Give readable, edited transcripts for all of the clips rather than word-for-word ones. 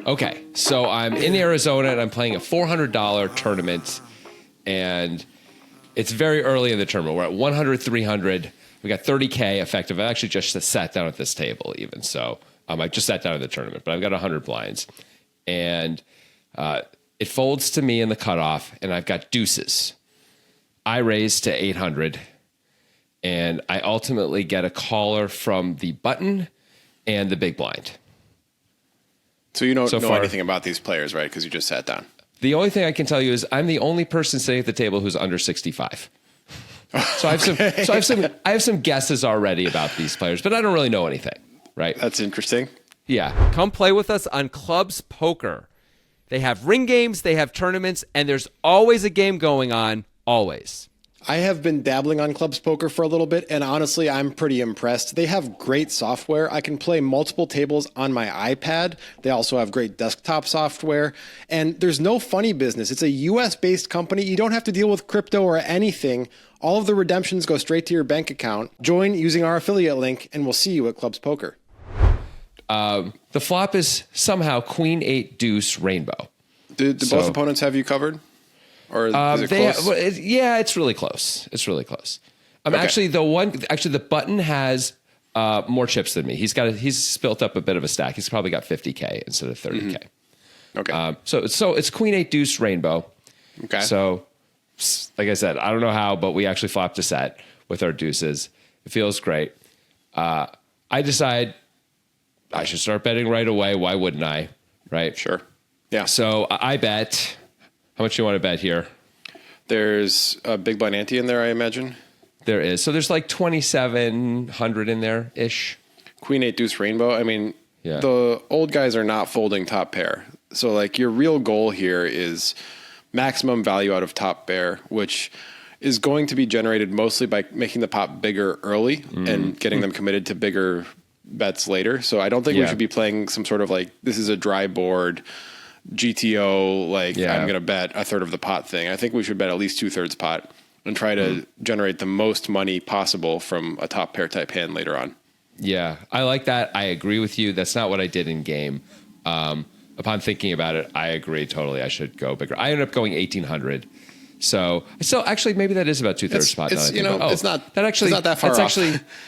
Okay, so I'm in Arizona and I'm playing a $400 tournament, and it's very early in the tournament. We're at 100, 300. We got 30K effective. I actually just sat down at this table even. So I just sat down in the tournament, but I've got 100 blinds. And it folds to me in the cutoff, and I've got deuces. I raise to 800, and I ultimately get a caller from the button and the big blind. So you don't know anything about these players, right? Because you just sat down. The only thing I can tell you is I'm the only person sitting at the table who's under 65. So I have some guesses already about these players, but I don't really know anything, right? That's interesting. Yeah. Come play with us on Clubs Poker. They have ring games, they have tournaments, and there's always a game going on, always. I have been dabbling on Clubs Poker for a little bit, and honestly, I'm pretty impressed. They have great software. I can play multiple tables on my iPad. They also have great desktop software, and there's no funny business. It's a US-based company. You don't have to deal with crypto or anything. All of the redemptions go straight to your bank account. Join using our affiliate link, and we'll see you at Clubs Poker. The flop is somehow Queen 8 Deuce Rainbow. Do both opponents have you covered? Or is it close? It's really close. It's really close. Okay. Actually, the button has more chips than me. He's built up a bit of a stack. He's probably got 50K instead of 30K. Okay. So it's Queen 8 Deuce Rainbow. Okay. So, like I said, I don't know how, but we actually flopped a set with our deuces. It feels great. I decide I should start betting right away. Why wouldn't I? Right? Sure. Yeah. So I bet. How much do you want to bet here? There's a big blind ante in there, I imagine. There is. So there's like 2,700 in there ish. Queen 8 Deuce Rainbow. I mean, Yeah. the old guys are not folding top pair. So like your real goal here is maximum value out of top pair, which is going to be generated mostly by making the pot bigger early and getting them committed to bigger bets later. So I don't think we should be playing some sort of like, this is a dry board GTO, I'm going to bet a third of the pot thing. I think we should bet at least 2/3 pot and try to generate the most money possible from a top pair type hand later on. Yeah, I like that. I agree with you. That's not what I did in game. Upon thinking about it, I agree totally. I should go bigger. I ended up going 1,800. So actually, maybe that is about 2/3 pot. It's not that far off.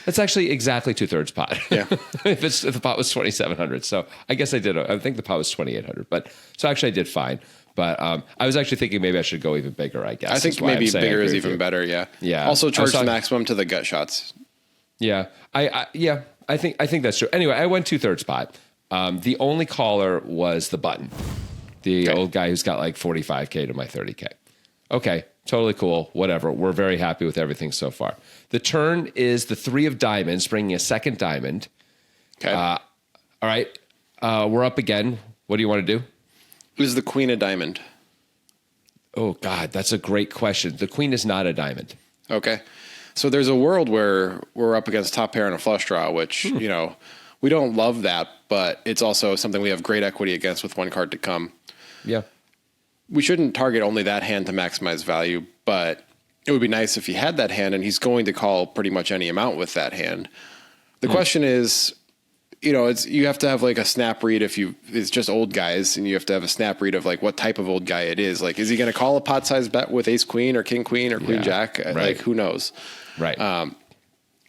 That's actually exactly 2/3 pot. Yeah. if the pot was 2,700. So I guess I did. I think the pot was 2,800. But so actually I did fine. But I was actually thinking maybe I should go even bigger, I guess. I think maybe bigger is even better. Yeah. Yeah. Also charge the maximum to the gut shots. Yeah. I think that's true. Anyway, I went 2/3 pot. The only caller was the button. The old guy who's got like 45K to my 30K. Okay, totally cool. Whatever. We're very happy with everything so far. The turn is the 3 of diamonds, bringing a second diamond. Okay. All right. We're up again. What do you want to do? Who's the queen of diamond? Oh, God, that's a great question. The queen is not a diamond. Okay. So there's a world where we're up against top pair and a flush draw, which, we don't love that, but it's also something we have great equity against with one card to come. Yeah. We shouldn't target only that hand to maximize value, but it would be nice if he had that hand and he's going to call pretty much any amount with that hand. The question is, you have to have like a snap read it's just old guys, and you have to have a snap read of like what type of old guy it is. Like, is he going to call a pot size bet with ace queen or king queen or queen jack? Right. Like, who knows? Right.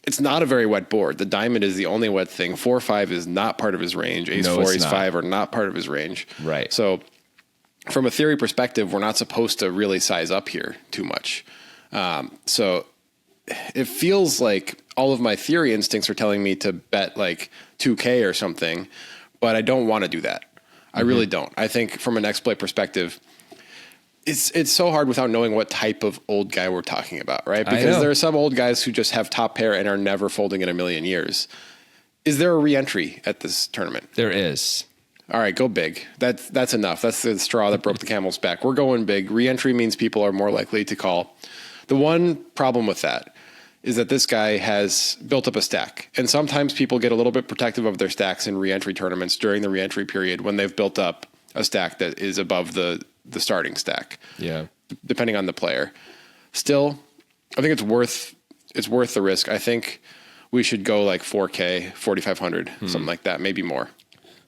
It's not a very wet board. The diamond is the only wet thing. 4-5 is not part of his range. Ace 4, ace 5 are not part of his range. Right. So from a theory perspective, we're not supposed to really size up here too much. So it feels like all of my theory instincts are telling me to bet like 2K or something, but I don't want to do that. I really don't. I think from an exploit perspective, it's so hard without knowing what type of old guy we're talking about, right? Because there are some old guys who just have top pair and are never folding in a million years. Is there a re-entry at this tournament? There is. All right, go big. That's enough. That's the straw that broke the camel's back. We're going big. Re-entry means people are more likely to call. The one problem with that is that this guy has built up a stack. And sometimes people get a little bit protective of their stacks in re-entry tournaments during the re-entry period when they've built up a stack that is above the starting stack. Yeah. Depending on the player. Still, I think it's worth the risk. I think we should go like 4K, 4,500, something like that, maybe more.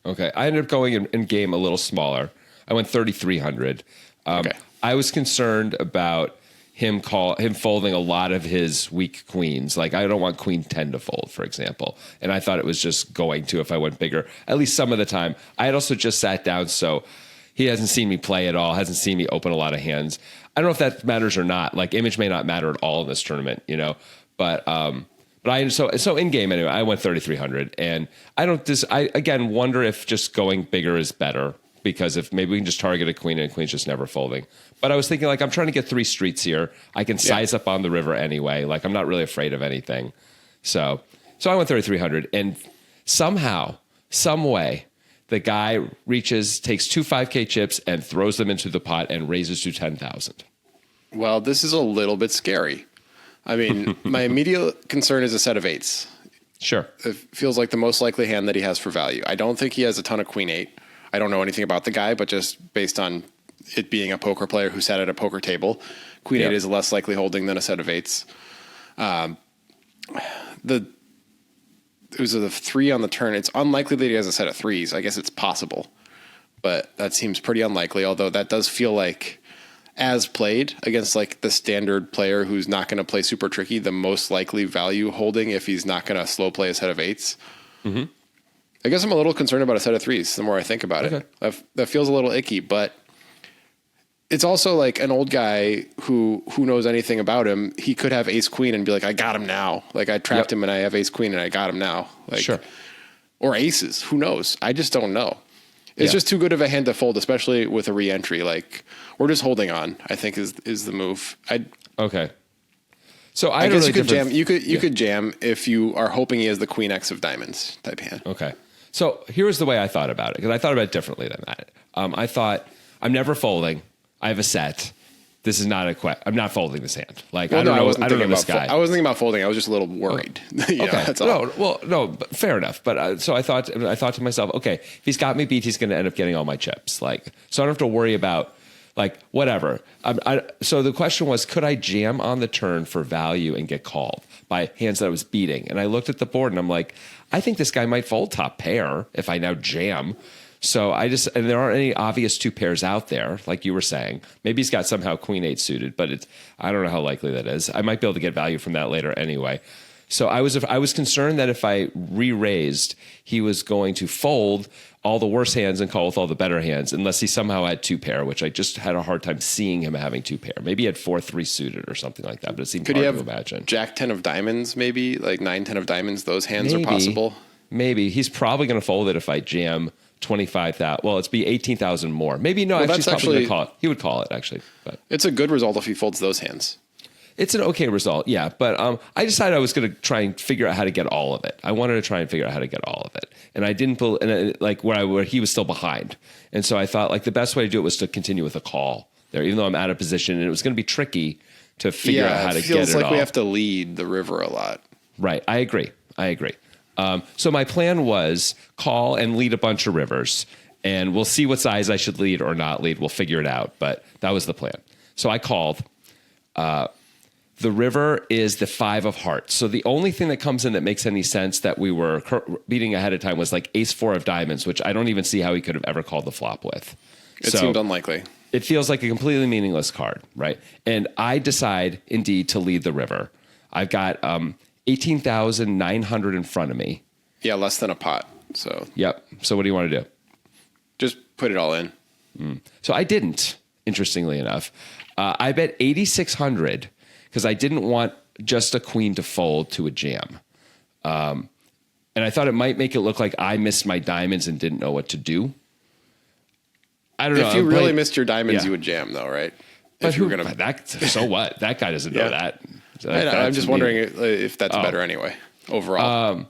Okay. I ended up going in game a little smaller. I went 3,300. Okay. I was concerned about him folding a lot of his weak queens. Like I don't want queen 10 to fold, for example. And I thought it was just going to if I went bigger, at least some of the time. I had also just sat down, so he hasn't seen me play at all, hasn't seen me open a lot of hands. I don't know if that matters or not. Like image may not matter at all in this tournament, you know. But so in game anyway, I went 3,300, and I again wonder if just going bigger is better, because if maybe we can just target a queen and queen's just never folding. But I was thinking, like, I'm trying to get 3 streets here. I can size up on the river anyway. Like I'm not really afraid of anything. So I went 3,300, and somehow, some way, the guy takes 2 5K chips and throws them into the pot and raises to 10,000. Well, this is a little bit scary. I mean, my immediate concern is a set of 8s. Sure. It feels like the most likely hand that he has for value. I don't think he has a ton of queen 8. I don't know anything about the guy, but just based on it being a poker player who sat at a poker table, queen 8 is less likely holding than a set of 8s. It was a 3 on the turn. It's unlikely that he has a set of 3s. I guess it's possible, but that seems pretty unlikely. Although that does feel like, as played against like the standard player who's not going to play super tricky, the most likely value holding if he's not going to slow play a set of 8s. Mm-hmm. I guess I'm a little concerned about a set of 3s the more I think about it. That feels a little icky, but it's also like an old guy who knows anything about him. He could have ace queen and be like, I got him now. Like I trapped him and I have ace queen and I got him now. Like, sure. Or aces. Who knows? I just don't know. It's just too good of a hand to fold, especially with a re-entry. Like we're just holding on, I think is the move. Okay. So I guess you could jam. You could jam if you are hoping he has the queen X of diamonds type hand. Okay. So here's the way I thought about it, because I thought about it differently than that. I thought, I'm never folding. I have a set. This is not I'm not folding this hand. Like, well, I don't know this guy. I wasn't thinking about folding. I was just a little worried. Okay. That's all. But fair enough. But so I thought to myself, okay, if he's got me beat, he's going to end up getting all my chips. Like, so I don't have to worry about, like, whatever. So the question was, could I jam on the turn for value and get called by hands that I was beating? And I looked at the board and I'm like, I think this guy might fold top pair if I now jam. So and there aren't any obvious 2 pairs out there, like you were saying. Maybe he's got somehow queen 8 suited, but I don't know how likely that is. I might be able to get value from that later anyway. So I was concerned that if I re-raised, he was going to fold all the worse hands and call with all the better hands, unless he somehow had 2 pair, which I just had a hard time seeing him having 2 pair. Maybe he had 4-3 suited or something like that, but it seemed hard to imagine. Jack 10 of diamonds, maybe like 9-10 of diamonds. Those hands are possible. Maybe he's probably going to fold it if I jam 25,000. Well, it's be 18,000 more. Maybe no. Well, actually, he's probably going to call it. He would call it actually, but it's a good result if he folds those hands. It's an okay result, yeah. But I decided I was going to try and figure out how to get all of it. I wanted to try and figure out how to get all of it, and I didn't pull. And like where he was still behind, and so I thought like the best way to do it was to continue with a call there, even though I'm out of position, and it was going to be tricky to figure out how to get it all. It feels like we have to lead the river a lot. Right, I agree. So my plan was call and lead a bunch of rivers, and we'll see what size I should lead or not lead. We'll figure it out, but that was the plan. So I called. The river is the 5 of hearts. So the only thing that comes in that makes any sense that we were beating ahead of time was like ace 4 of diamonds, which I don't even see how he could have ever called the flop with. It seemed unlikely. It feels like a completely meaningless card, right? And I decide indeed to lead the river. I've got 18,900 in front of me. Yeah, less than a pot. So yep. So what do you want to do? Just put it all in. So I didn't. Interestingly enough, I bet 8,600 because I didn't want just a queen to fold to a jam, and I thought it might make it look like I missed my diamonds and didn't know what to do. I don't know. If you really missed your diamonds, you would jam, though, right? But so what? That guy doesn't know that. So I'm just wondering if that's better anyway, overall.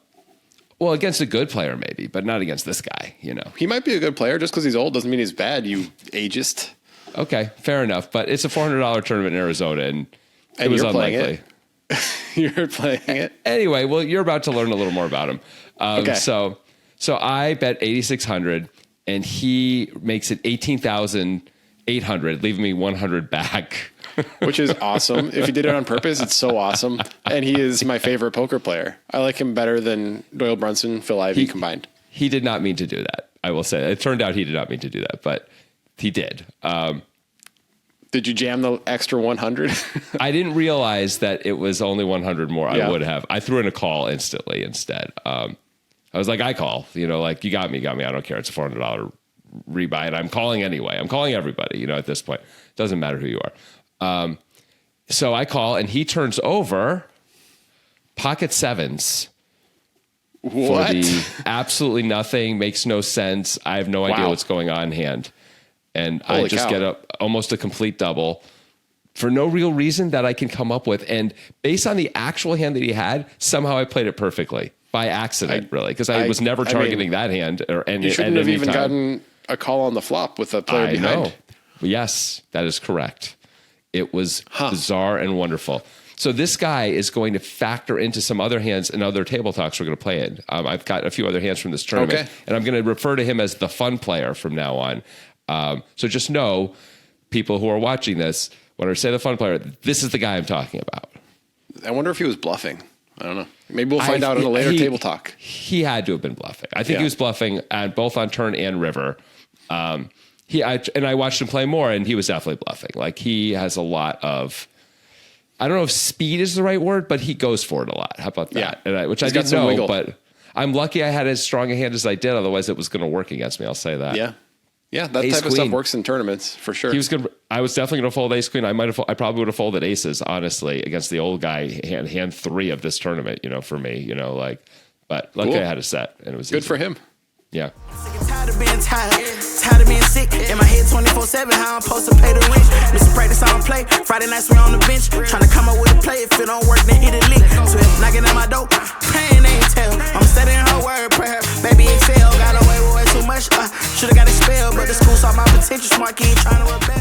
Well, against a good player, maybe, but not against this guy, you know. He might be a good player. Just because he's old doesn't mean he's bad, you ageist. Okay, fair enough. But it's a $400 tournament in Arizona, and it was unlikely. You're playing it? Anyway, well, you're about to learn a little more about him. Okay. So I bet 8,600, and he makes it 18,800, leaving me 100 back. Which is awesome. If he did it on purpose, it's so awesome. And he is my favorite poker player. I like him better than Doyle Brunson, Phil Ivey combined. He did not mean to do that. I will say it turned out he did not mean to do that, but he did. Did you jam the extra 100? I didn't realize that it was only 100 more. Yeah. I would have. I threw in a call instantly instead. I was like, I call, like you got me. I don't care. It's a $400 rebuy, and I'm calling anyway. I'm calling everybody, at this point. It doesn't matter who you are. So I call, and he turns over pocket sevens. What? For the absolutely nothing, makes no sense. I have no idea what's going on hand. And Holy I just cow. get almost a complete double for no real reason that I can come up with. And based on the actual hand that he had, somehow I played it perfectly by accident, really, because I was never targeting that hand. You shouldn't have even gotten a call on the flop with a player behind. I know. Yes, that is correct. It was bizarre and wonderful. So this guy is going to factor into some other hands and other table talks we're going to play in. I've got a few other hands from this tournament, and I'm going to refer to him as the fun player from now on. So just know, people who are watching this, when I say the fun player, this is the guy I'm talking about. I wonder if he was bluffing. I don't know. Maybe we'll find out in a later table talk. He had to have been bluffing. I think he was bluffing both on turn and river. I watched him play more, and he was definitely bluffing. Like, he has a lot of, I don't know if speed is the right word, but he goes for it a lot. How about that? Yeah. Which I didn't know, but I'm lucky I had as strong a hand as I did. Otherwise, it was going to work against me. I'll say that. Yeah. Yeah, that Ace type of queen. stuff works in tournaments for sure. He was good. I was definitely going to fold ace queen. I probably would have folded aces, honestly, against the old guy hand 3 of this tournament. For me, but luckily I had a set, and it was good easy. for him. Yeah. Tired of being tired of being sick. In my head 24/7, how I'm supposed to pay the rent. Mr. Practice, I don't play. Friday nights we on the bench, trying to come up with a play. If it don't work, then hit a lick. Swift knocking at my door, pain ain't tell. I'm studying her word prayer. Baby excel, got away with way too much. Should've got expelled, but the school saw my potential. Smart kid trying to rebel.